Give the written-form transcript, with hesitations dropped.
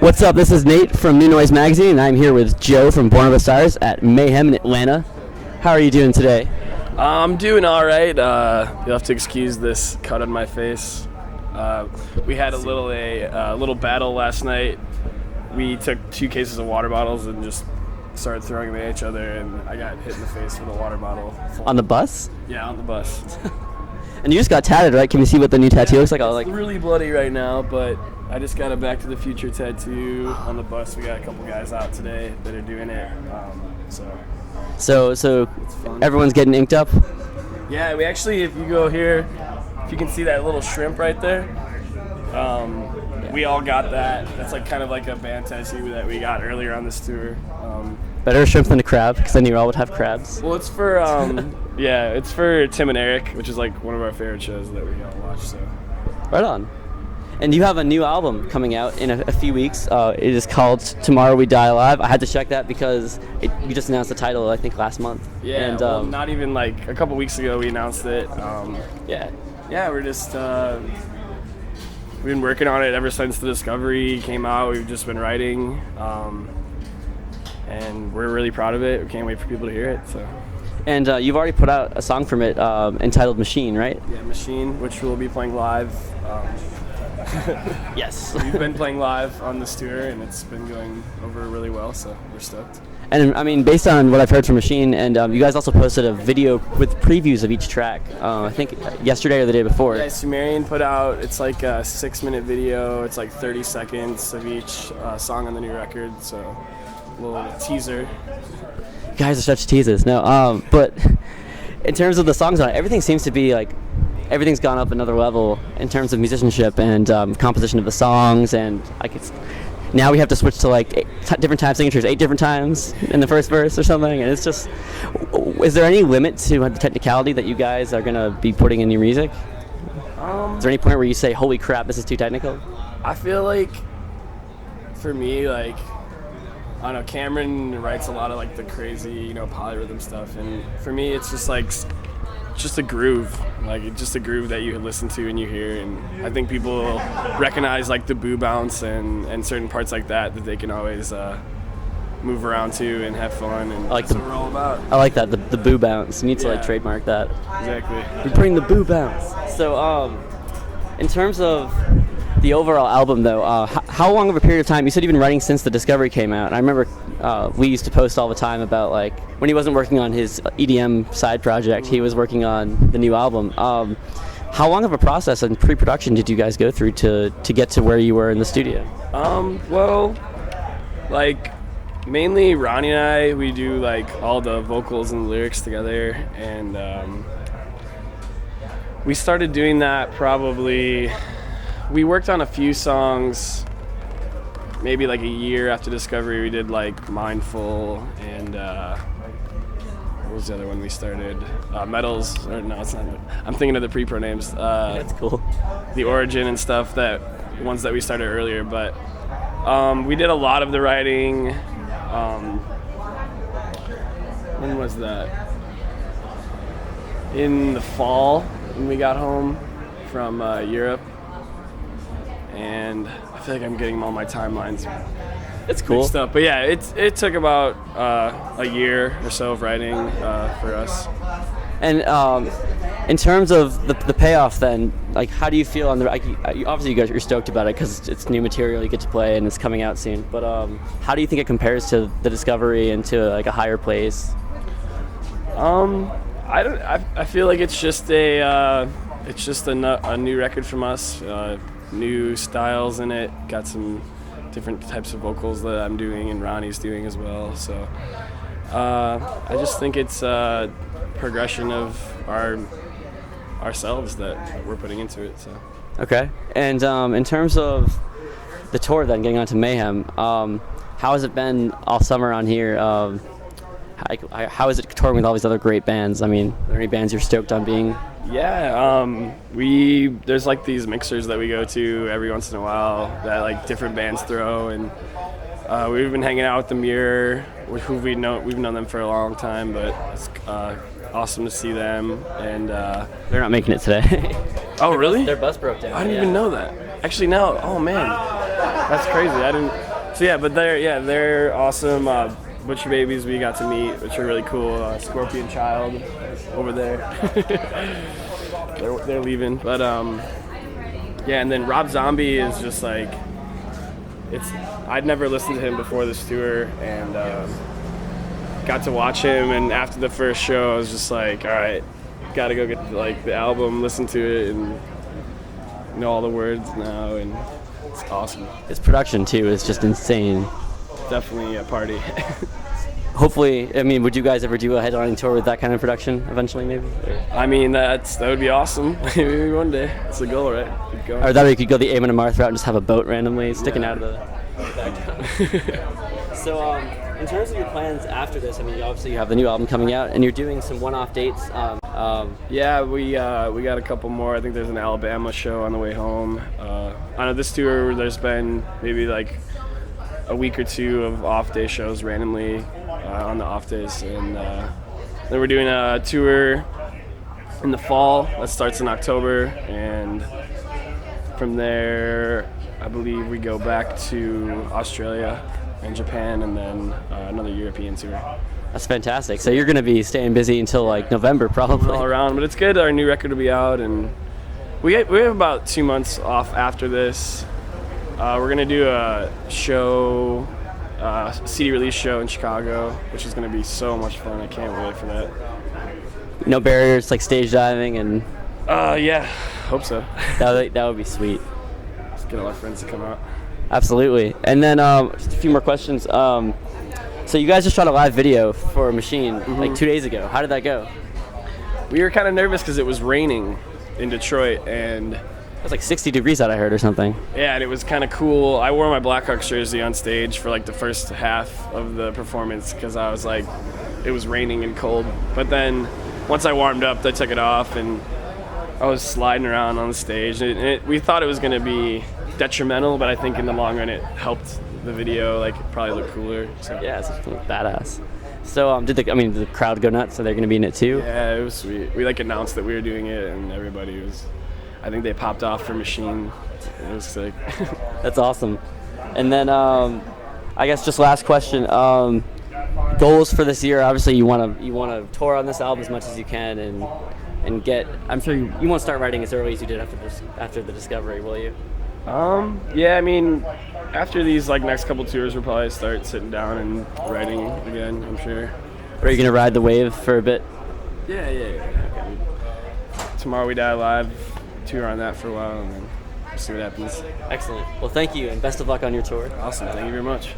What's up? This is Nate from New Noise Magazine, and I'm here with Joe from Born of Osiris at Mayhem in Atlanta. How are you doing today? I'm doing all right. You'll have to excuse this cut on my face. We had a little battle last night. We took 2 cases of water bottles and just started throwing them at each other, and I got hit in the face with a water bottle. On the bus? Yeah, on the bus. And you just got tatted, right? Can we see what the new tattoo looks like? It's really bloody right now, but I just got a Back to the Future tattoo on the bus. We got a couple guys out today that are doing it. So it's fun. Everyone's getting inked up? Yeah, we actually, if you go here, if you can see that little shrimp right there, we all got that. That's like kind of like a band tattoo that we got earlier on this tour. Better a shrimp than a crab, because then you all would have crabs. Well, it's for it's for Tim and Eric, which is like one of our favorite shows that we all watch. So. Right on. And you have a new album coming out in a few weeks. It is called Tomorrow We Die Alive. I had to check that because you just announced the title, I think, last month. Yeah, and, not even like a couple weeks ago we announced it. Yeah, we're just we've been working on it ever since the Discovery came out. We've just been writing, and we're really proud of it. We can't wait for people to hear it. So. And you've already put out a song from it entitled Machine, right? Yeah, Machine, which we'll be playing live. Yes. We've been playing live on this tour, and it's been going over really well, so we're stoked. And I mean, based on what I've heard from Machine, and you guys also posted a video with previews of each track, I think yesterday or the day before. Yeah, Sumerian put out, it's like a 6-minute video. It's like 30 seconds of each song on the new record, so a little teaser. You guys are such teases. No, but in terms of the songs on it, everything seems to be like, everything's gone up another level in terms of musicianship and composition of the songs, and now we have to switch to like different time signatures 8 different times in the first verse or something, and it's just, is there any limit to the technicality that you guys are going to be putting in your music? Is there any point where you say, holy crap, this is too technical? I feel like, for me, like, I don't know, Cameron writes a lot of like the crazy, polyrhythm stuff, and for me it's just like, just a groove, like it's just a groove that you listen to and you hear, and I think people will recognize like the boo bounce and certain parts like that they can always move around to and have fun, and that's what we're all about. I like that, the boo bounce. You need to like trademark that. Exactly. We bring the boo bounce. So in terms of the overall album though, how long of a period of time, you said you've been writing since the Discovery came out, and I remember we used to post all the time about like when he wasn't working on his EDM side project, he was working on the new album. How long of a process and pre-production did you guys go through to get to where you were in the studio? Well, like mainly Ronnie and I, we do like all the vocals and lyrics together, and we started doing that probably. We worked on a few songs maybe like a year after Discovery. We did like Mindful and what was the other one we started? Metals, or no, it's not. I'm thinking of the pre-pro names. That's cool. The Origin and stuff, ones that we started earlier, but we did a lot of the writing. When was that? In the fall when we got home from Europe. And I feel like I'm getting all my timelines. It's cool stuff, but yeah, it took about a year or so of writing for us. And in terms of the payoff, then, like, how do you feel on the? Obviously, you guys are stoked about it because it's new material you get to play and it's coming out soon. But how do you think it compares to the Discovery and to like a higher place? I feel like it's just a new record from us. New styles in it, got some different types of vocals that I'm doing and Ronnie's doing as well, so I just think it's a progression of ourselves that we're putting into it. So. Okay. And in terms of the tour then, getting onto Mayhem, how has it been all summer on here? How is it touring with all these other great bands? I mean, are there any bands you're stoked on being? Yeah, there's like these mixers that we go to every once in a while that like different bands throw, and we've been hanging out with the Mirror, who we've known them for a long time, but it's awesome to see them. And they're not making it today. Oh, really? Their bus broke down. I didn't even know that. Actually, no. Oh man, that's crazy. I So yeah, but they're awesome. Butcher Babies we got to meet, which are really cool. Scorpion Child over there. they're leaving, but yeah, and then Rob Zombie is just like, I'd never listened to him before this tour, and got to watch him, and after the first show I was just like, all right, gotta go get like the album, listen to it, and know all the words now, and it's awesome. His production too is just insane. Definitely a party. Hopefully, I mean, would you guys ever do a headlining tour with that kind of production eventually, maybe? I mean, that would be awesome. Maybe one day. It's the goal, right? Keep going. Or that way you could go the Amon Amarth route and just have a boat randomly sticking out of the background. So, in terms of your plans after this, I mean, obviously you have the new album coming out, and you're doing some one-off dates. Yeah, we got a couple more. I think there's an Alabama show on the way home. On this tour, there's been maybe like a week or two of off-day shows randomly on the off days, and then we're doing a tour in the fall that starts in October, and from there I believe we go back to Australia and Japan, and then another European tour. That's fantastic. So you're going to be staying busy until like November probably. All around, but it's good. Our new record will be out, and we have about 2 months off after this. We're going to do a show, CD release show in Chicago, which is going to be so much fun. I can't wait for that. No barriers, like stage diving and... Yeah, hope so. that would be sweet. Just get all our friends to come out. Absolutely. And then just a few more questions. So you guys just shot a live video for Machine like 2 days ago. How did that go? We were kind of nervous because it was raining in Detroit, and it was like 60 degrees out, I heard, or something. yeah, and it was kind of cool. I wore my Blackhawks jersey on stage for like the first half of the performance because I was like, it was raining and cold. But then once I warmed up, I took it off, and I was sliding around on the stage. We thought it was going to be detrimental, but I think in the long run it helped the video like probably look cooler. So. Yeah, it's badass. So did the crowd go nuts? So they're going to be in it too? Yeah, it was sweet. We like announced that we were doing it, and everybody was. I think they popped off for Machine. It was sick. That's awesome. And then I guess just last question. Goals for this year? Obviously, you want to tour on this album as much as you can, and get. I'm sure you won't start writing as early as you did after the Discovery, will you? Yeah, I mean, after these like next couple tours, we'll probably start sitting down and writing again, I'm sure. Are you gonna ride the wave for a bit? Yeah. Tomorrow We Die Live, tour on that for a while, and then see what happens. Excellent. Well, thank you, and best of luck on your tour. Awesome, thank you very much.